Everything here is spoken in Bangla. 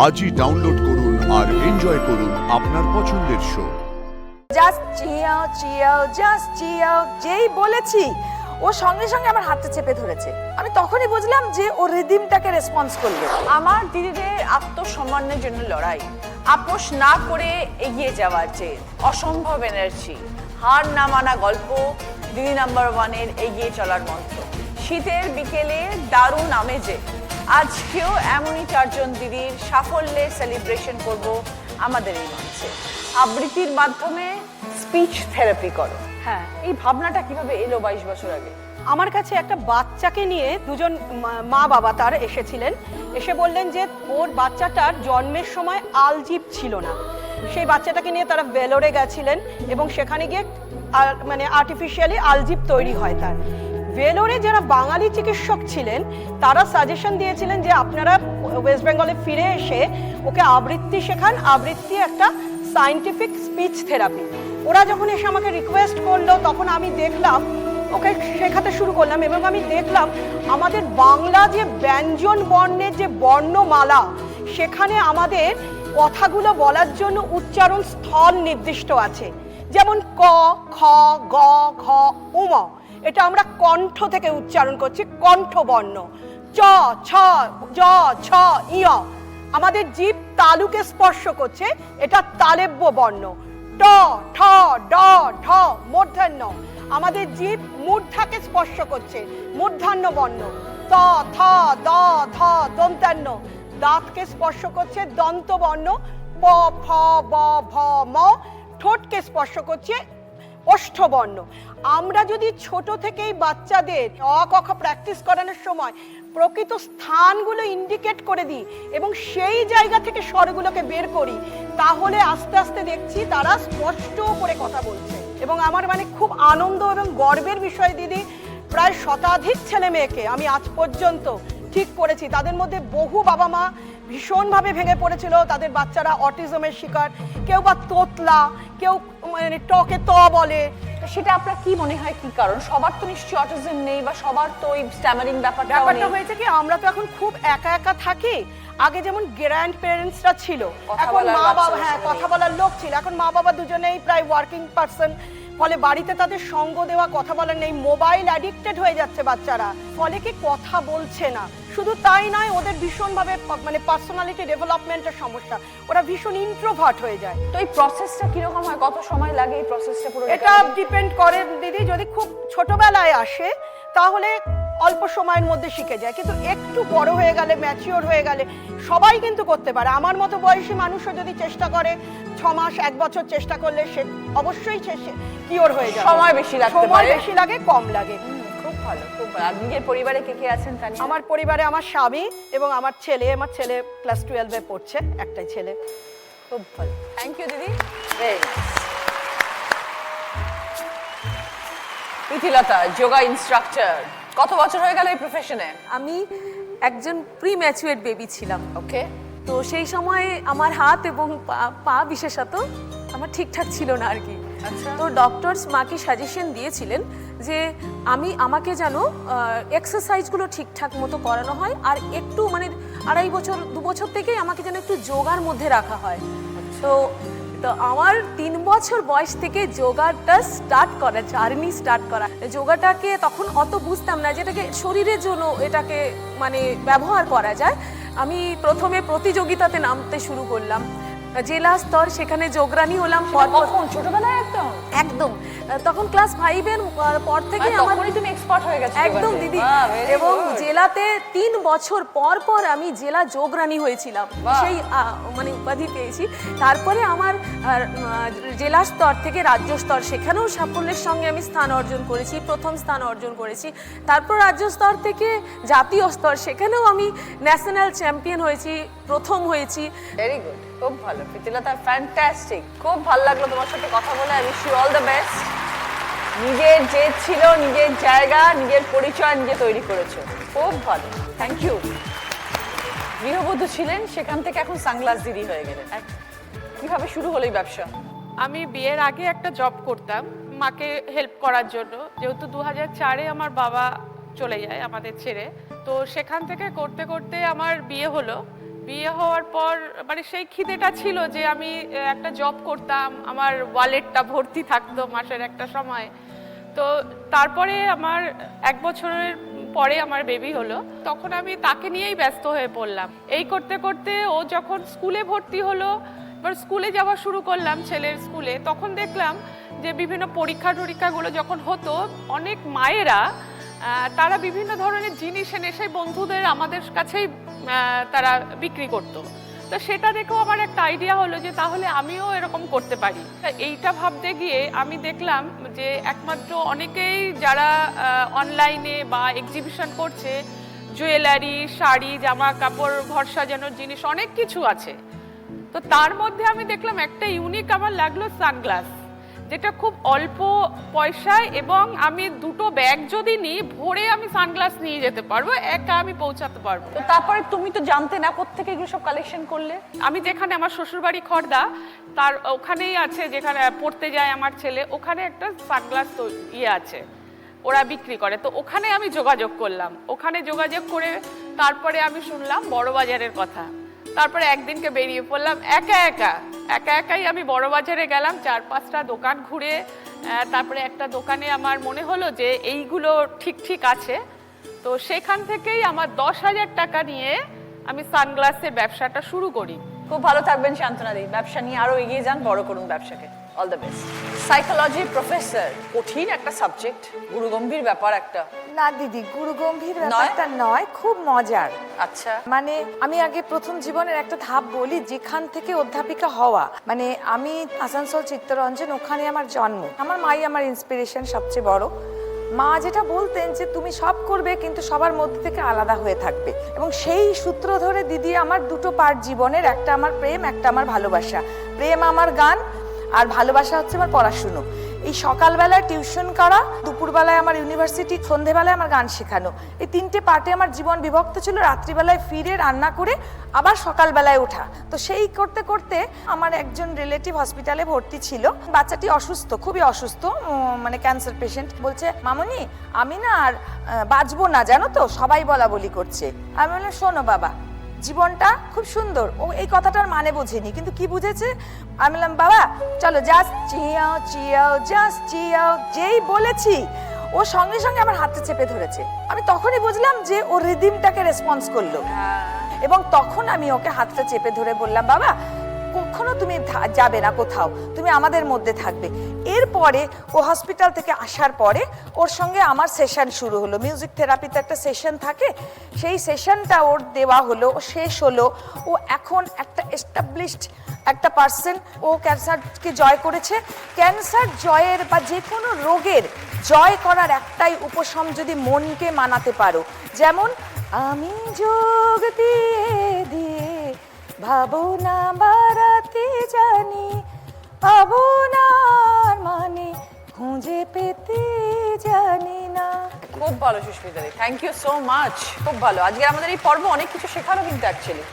আজই ডাউনলোড করুন আর এনজয় করুন আপনার পছন্দের show. Just Qiao Qiao just Qiao যেই বলেছি ও সঙ্গে সঙ্গে আমার হাতটা চেপে ধরেছে। আমি তখনই বুঝলাম যে ও রিদিমটাকে রেসপন্স করলো। আমার দিদিদের আত্মসম্মানের জন্য লড়াই, আপোষ না করে এগিয়ে যাওয়ার যে অসম্ভব এনার্জি, হার না মানা গল্প, দিদি নাম্বার ওয়ানের এগিয়ে চলার মন্ত্র। শীতের বিকেলে দারুণ আমেজে আজকেও এমনই চারজন দিদির সাফল্যের সেলিব্রেশন করব আমাদের এই মঞ্চে। আবৃত্তির মাধ্যমে স্পিচ থেরাপি করো। হ্যাঁ, এই ভাবনাটা কিভাবে এলো 22 বছর আগে? আমার কাছে একটা বাচ্চাকে নিয়ে দুজন মা বাবা তার এসেছিলেন, এসে বললেন যে ওর বাচ্চাটার জন্মের সময় আলজিভ ছিল না। সেই বাচ্চাটাকে নিয়ে তারা ভেলোরে গেছিলেন এবং সেখানে গিয়ে মানে আর্টিফিশিয়ালি আলজিভ তৈরি হয় তার। ভেলোরে যারা বাঙালি চিকিৎসক ছিলেন তারা সাজেশন দিয়েছিলেন যে আপনারা ওয়েস্ট বেঙ্গলে ফিরে এসে ওকে আবৃত্তি শেখান, আবৃত্তি একটা সায়েন্টিফিক স্পিচ থেরাপি। ওরা যখন এসে আমাকে রিকোয়েস্ট করলো তখন আমি দেখলাম, ওকে শেখাতে শুরু করলাম এবং আমি দেখলাম আমাদের বাংলা যে ব্যঞ্জন বর্ণের যে বর্ণমালা, সেখানে আমাদের কথাগুলো বলার জন্য উচ্চারণ স্থল নির্দিষ্ট আছে। যেমন ক, খ, গ, ঘ, উম, এটা আমরা কণ্ঠ থেকে উচ্চারণ করছি, কণ্ঠ বর্ণ। চ, ছ, জ, ছ, ইয় আমাদের জিভ তালুকে স্পর্শ করছে, এটা তালেব্য বর্ণ। ট, ঠ, ড, ঢ মূর্ধন্য আমাদের জিভ মূর্ধাকে স্পর্শ করছে, মূর্ধান্য বর্ণ। ত, থ, দ, ধ দন্তান্ন দাঁতকে স্পর্শ করছে, দন্ত বর্ণ। প, ফ, ব, ভ, ম ঠোঁটকে স্পর্শ করছে, ওষ্ঠবর্ণ। আমরা যদি ছোট থেকেই বাচ্চাদের অ ক খ প্র্যাকটিস করানোর সময় প্রকৃত স্থানগুলো ইন্ডিকেট করে দিই এবং সেই জায়গা থেকে স্বরগুলোকে বের করি, তাহলে আস্তে আস্তে দেখছি তারা স্পষ্ট করে কথা বলছে। এবং আমার মানে খুব আনন্দ এবং গর্বের বিষয় দিদি, প্রায় শতাধিক ছেলে মেয়েকে আমি আজ পর্যন্ত ঠিক করেছি। তাদের মধ্যে বহু বাবা মা ভীষণভাবে ভেঙে পড়েছিল, তাদের বাচ্চারা অটিজমের শিকার, কেউ বা তোতলা, কেউ মানে টকে ত বলে। সেটা আপনার কি মনে হয় কি কারণ? সবার তো নিশ্চয়ই অটিজম নেই বা সবার তো ওই স্ট্যামারিং ব্যাপারটা হয়েছে কি, আমরা তো এখন খুব একা একা থাকি। আগে যেমন গ্র্যান্ড প্যারেন্টসরা ছিল, এখন মা বাবা, হ্যাঁ কথা বলার লোক ছিল, এখন মা বাবা দুজনেই প্রায় ওয়ার্কিং পারসন, ফলে বাড়িতে তাদের সঙ্গ দেওয়া, কথা বলার নেই, মোবাইল অ্যাডিক্টেড হয়ে যাচ্ছে বাচ্চারা, ফলে কি কথা বলছে না। শুধু তাই নয়, ওদের ভীষণভাবে মানে পার্সোনালিটি ডেভেলপমেন্টের সমস্যা, ওরা ভীষণ ইন্ট্রোভার্ট হয়ে যায়। তো এই প্রসেসটা কিরকম হয়, কত সময় লাগে এই প্রসেসটা পুরো? এটা ডিপেন্ড করে দিদি, যদি খুব ছোটবেলায় আসে তাহলে অল্প সময়ের মধ্যে শিখে যায়, কিন্তু একটু বড় হয়ে গেলে, ম্যাচিওর হয়ে গেলে সবাই কিন্তু করতে পারে। আমার মতো বয়সী মানুষও যদি চেষ্টা করে, 6 মাস 1 বছর চেষ্টা করলে সে অবশ্যই কিওর হয়ে যায়। সময় বেশি লাগতে পারে, সময় বেশি লাগে, কম লাগে। খুব ভালো, খুব ভালো। আর নিজের পরিবারে কে কে আছেন তানি? আমার পরিবারে আমার স্বামী এবং আমার ছেলে ক্লাস 12-এ পড়ছে, একটাই ছেলে। খুব ভালো, থ্যাংক ইউ দিদি। প্রীতিলতা, যোগা ইনস্ট্রাক্টর, কত বছর হয়ে গেল এই প্রফেশনে? আমি একজন প্রি ম্যাচুয়ার্ড বেবি ছিলাম। ওকে। তো সেই সময় আমার হাত এবং পা বিশেষত আমার ঠিকঠাক ছিল না আর কি। আচ্ছা। তো ডক্টরস মাকে সাজেশন দিয়েছিলেন যে আমাকে যেন এক্সারসাইজগুলো ঠিকঠাক মতো করানো হয়, আর একটু মানে 2.5 বছর 2 বছর থেকেই আমাকে যেন একটু যোগার মধ্যে রাখা হয়। তো আমার 3 বছর বয়স থেকে যোগাটা স্টার্ট করা, জার্নি স্টার্ট করা। যোগাটাকে তখন অত বুঝতাম না যেটাকে শরীরের জন্য এটাকে মানে ব্যবহার করা যায়। আমি প্রথমে প্রতিযোগিতাতে নামতে শুরু করলাম, জেলা স্তর, সেখানে যোগরানি হলাম। কখন? ছোটবেলায়? একদম তখন ক্লাস 5-এর পর থেকে তখনই তুমি এক্সপার্ট হয়ে গেছো? একদম দিদি। এবং জেলাতে 3 বছর পর পর আমি জেলা যোগরানী হয়েছিলাম, সেই মানে উপাধি পেয়েছি। তারপরে আমার জেলা স্তর থেকে রাজ্য স্তর, সেখানেও সাফল্যের সঙ্গে আমি স্থান অর্জন করেছি, প্রথম স্থান অর্জন করেছি। তারপর রাজ্য স্তর থেকে জাতীয় স্তর, সেখানেও আমি ন্যাশনাল চ্যাম্পিয়ন হয়েছি, প্রথম হয়েছি। ভেরি গুড, খুব ভালো প্রীতিলতা, ফ্যান্টাস্টিক। খুব ভালো লাগলো তোমার সাথে কথা বলে। I wish you all the best. নিজের যে ছিল, নিজের জায়গা, নিজের পরিচয় নিজে তৈরি করেছো, খুব ভালো, থ্যাংক ইউ। গৃহবধূ ছিলেন, সেখান থেকে এখন সানগ্লাস দিদি হয়ে গেলেন। কিভাবে শুরু হলো এই ব্যবসা? আমি বিয়ের আগে একটা জব করতাম মাকে হেল্প করার জন্য, যেহেতু 2004-এ আমার বাবা চলে যায় আমাদের ছেড়ে। তো সেখান থেকে করতে করতে আমার বিয়ে হলো। বিয়ে হওয়ার পর মানে সেই খিদেটা ছিল যে আমি একটা জব করতাম, আমার ওয়ালেটটা ভর্তি থাকতো মাসের একটা সময়। তো তারপরে আমার 1 বছরের পরে আমার বেবি হলো, তখন আমি তাকে নিয়েই ব্যস্ত হয়ে পড়লাম। এই করতে করতে ও যখন স্কুলে ভর্তি হলো, এবার স্কুলে যাওয়া শুরু করলাম ছেলের স্কুলে, তখন দেখলাম যে বিভিন্ন পরীক্ষাগুলো যখন হতো, অনেক মায়েরা তারা বিভিন্ন ধরনের জিনিস এনে সেই বন্ধুদের আমাদের কাছেই তারা বিক্রি করতো। তো সেটা দেখেও আমার একটা আইডিয়া হলো যে তাহলে আমিও এরকম করতে পারি। এইটা ভাবতে গিয়ে আমি দেখলাম যে একমাত্র অনেকেই যারা অনলাইনে বা এক্সিবিশন করছে, জুয়েলারি, শাড়ি, জামা কাপড়, ঘর সাজানোর জিনিস অনেক কিছু আছে। তো তার মধ্যে আমি দেখলাম একটা ইউনিক আমার লাগলো সানগ্লাস, যেটা খুব অল্প পয়সায় এবং আমি 2টো ব্যাগ যদি নিই ভরে আমি সানগ্লাস নিয়ে যেতে পারবো, একা আমি পৌঁছাতে পারবো। তো তারপরে তুমি তো জানতে না কোত্থেকে এগুলো সব কালেকশন করলে? আমি যেখানে আমার শ্বশুরবাড়ি খড়দা, তার ওখানেই আছে যেখানে পড়তে যায় আমার ছেলে, ওখানে একটা সানগ্লাস তো আছে, ওরা বিক্রি করে। তো ওখানে আমি যোগাযোগ করলাম, ওখানে যোগাযোগ করে তারপরে আমি শুনলাম বড়বাজারের কথা। তারপরে একদিনকে বেরিয়ে পড়লাম একাই আমি বড়বাজারে গেলাম, 4-5টা দোকান ঘুরে তারপরে একটা দোকানে আমার মনে হলো যে এইগুলো ঠিক আছে। তো সেখান থেকেই আমার 10,000 টাকা নিয়ে আমি সানগ্লাসের ব্যবসাটা শুরু করি। খুব ভালো থাকবেন শান্তনাদি, ব্যবসা নিয়ে আরো এগিয়ে যান, বড় করুন ব্যবসাকে। All the best. Psychology professor, কঠিন একটা সাবজেক্ট, গুরুগম্ভীর ব্যাপার একটা। না দিদি, গুরুগম্ভীর ব্যাপারটা নয়, খুব মজার। আচ্ছা, মানে আমি আগে প্রথম জীবনের একটা ধাপ বলি, যেখান থেকে অধ্যাপিকা হওয়া। মানে আমি আসানসোল চিত্তরঞ্জন, ওখানে আমার জন্ম। আমার মাই আমার ইন্সপিরেশন সবচেয়ে বড়। মা যেটা বলতেন যে তুমি সব করবে কিন্তু সবার মধ্যে থেকে আলাদা হয়ে থাকবে, এবং সেই সূত্র ধরে দিদি আমার 2টো পার্ট জীবনের, একটা আমার প্রেম, একটা আমার ভালোবাসা। প্রেম আমার গান, আর ভালোবাসা হচ্ছে আমার পড়াশুনো। এই সকালবেলায় টিউশন করা, দুপুরবেলায় আমার ইউনিভার্সিটি, সন্ধেবেলায় আমার গান শেখানো, এই 3টে পার্টে আমার জীবন বিভক্ত ছিল। রাত্রিবেলায় ফিরে রান্না করে আবার সকালবেলায় ওঠা। তো সেই করতে করতে আমার একজন রিলেটিভ হসপিটালে ভর্তি ছিল, বাচ্চাটি অসুস্থ, খুবই অসুস্থ, মানে ক্যান্সার পেশেন্ট। বলছে মামনি আমি না আর বাঁচবো না, জানো তো, সবাই বলা বলি করছে। আমি বললাম শোনো বাবা, জীবনটা খুব সুন্দর। ও এই কথাটার মানে বোঝেনি, কিন্তু কি বুঝেছে, আমি বললাম বাবা চলো জাস্ট চিয়াও। যেই বলেছি ও সঙ্গে সঙ্গে আমার হাতে চেপে ধরেছে। আমি তখনই বুঝলাম যে ও রিদিমটাকে রেসপন্স করলো, এবং তখন আমি ওকে হাতটা চেপে ধরে বললাম বাবা কখনো তুমি যাবে না কোথাও, তুমি আমাদের মধ্যে থাকবে। এরপরে ও হসপিটাল থেকে আসার পরে ওর সঙ্গে আমার সেশন শুরু হলো। মিউজিক থেরাপিতে একটা সেশন থাকে, সেই সেশনটা ওর দেওয়া হলো, ও শেষ হলো। ও এখন একটা এস্টাবলিশড একটা পার্সন, ও ক্যান্সারকে জয় করেছে। ক্যান্সার জয়ের বা যে কোনো রোগের জয় করার একটাই উপশম, যদি মনকে মানাতে পারো। যেমন আমি যোগ দিয়ে ভাবনা বাড়াতে জানি, ভাবনার মানে খুঁজে পেতে জানি না। খুব ভালো সুস্মিতা দি, থ্যাংক ইউ সো মাচ। খুব ভালো। আজকে আমাদের এই পর্ব অনেক কিছু শেখারও কিন্তু অ্যাকচুয়ালি।